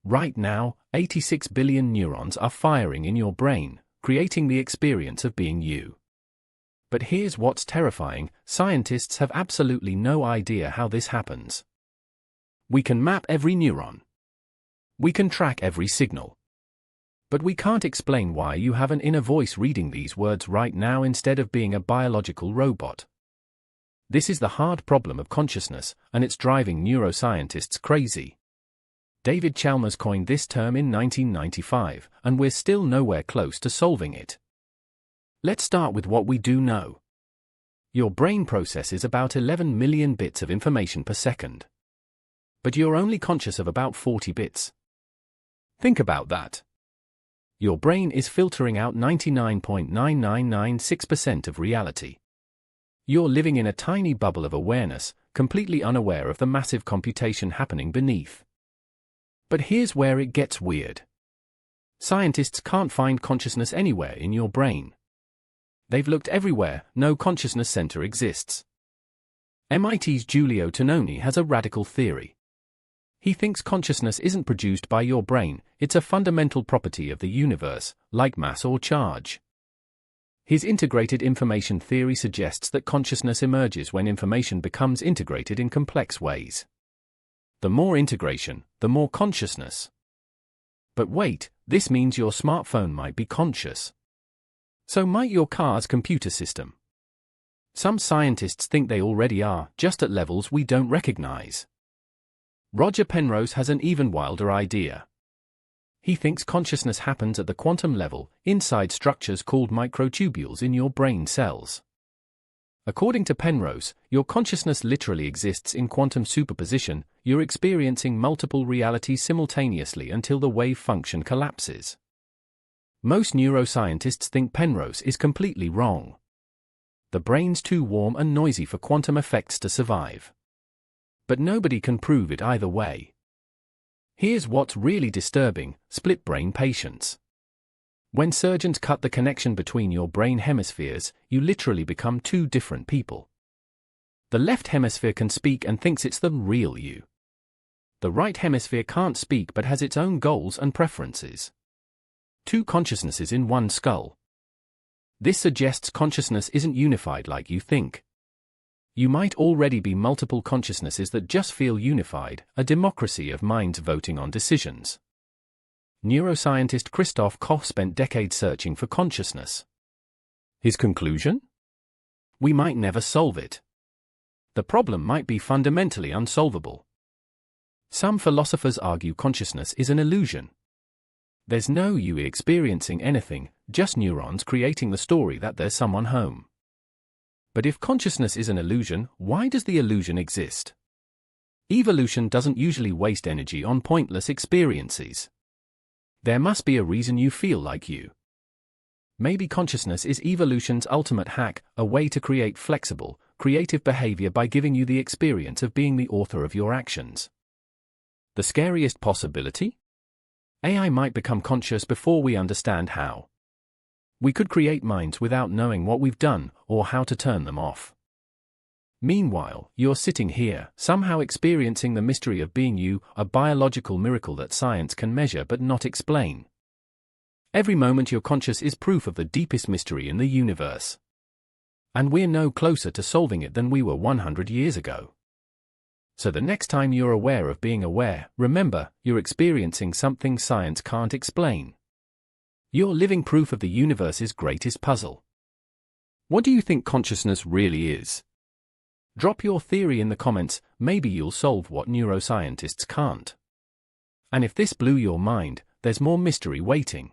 Right now, 86 billion neurons are firing in your brain, creating the experience of being you. But here's what's terrifying: scientists have absolutely no idea how this happens. We can map every neuron. We can track every signal. But we can't explain why you have an inner voice reading these words right now instead of being a biological robot. This is the hard problem of consciousness, and it's driving neuroscientists crazy. David Chalmers coined this term in 1995, and we're still nowhere close to solving it. Let's start with what we do know. Your brain processes about 11 million bits of information per second. But you're only conscious of about 40 bits. Think about that. Your brain is filtering out 99.9996% of reality. You're living in a tiny bubble of awareness, completely unaware of the massive computation happening beneath. But here's where it gets weird. Scientists can't find consciousness anywhere in your brain. They've looked everywhere, no consciousness center exists. MIT's Giulio Tononi has a radical theory. He thinks consciousness isn't produced by your brain, it's a fundamental property of the universe, like mass or charge. His integrated information theory suggests that consciousness emerges when information becomes integrated in complex ways. The more integration, the more consciousness. But wait, this means your smartphone might be conscious. So might your car's computer system. Some scientists think they already are, just at levels we don't recognize. Roger Penrose has an even wilder idea. He thinks consciousness happens at the quantum level, inside structures called microtubules in your brain cells. According to Penrose, your consciousness literally exists in quantum superposition. You're experiencing multiple realities simultaneously until the wave function collapses. Most neuroscientists think Penrose is completely wrong. The brain's too warm and noisy for quantum effects to survive. But nobody can prove it either way. Here's what's really disturbing: split-brain patients. When surgeons cut the connection between your brain hemispheres, you literally become two different people. The left hemisphere can speak and thinks it's the real you. The right hemisphere can't speak but has its own goals and preferences. Two consciousnesses in one skull. This suggests consciousness isn't unified like you think. You might already be multiple consciousnesses that just feel unified, a democracy of minds voting on decisions. Neuroscientist Christoph Koch spent decades searching for consciousness. His conclusion? We might never solve it. The problem might be fundamentally unsolvable. Some philosophers argue consciousness is an illusion. There's no you experiencing anything, just neurons creating the story that there's someone home. But if consciousness is an illusion, why does the illusion exist? Evolution doesn't usually waste energy on pointless experiences. There must be a reason you feel like you. Maybe consciousness is evolution's ultimate hack, a way to create flexible, creative behavior by giving you the experience of being the author of your actions. The scariest possibility? AI might become conscious before we understand how. We could create minds without knowing what we've done, or how to turn them off. Meanwhile, you're sitting here, somehow experiencing the mystery of being you, a biological miracle that science can measure but not explain. Every moment you're conscious is proof of the deepest mystery in the universe. And we're no closer to solving it than we were 100 years ago. So the next time you're aware of being aware, remember, you're experiencing something science can't explain. You're living proof of the universe's greatest puzzle. What do you think consciousness really is? Drop your theory in the comments, maybe you'll solve what neuroscientists can't. And if this blew your mind, there's more mystery waiting.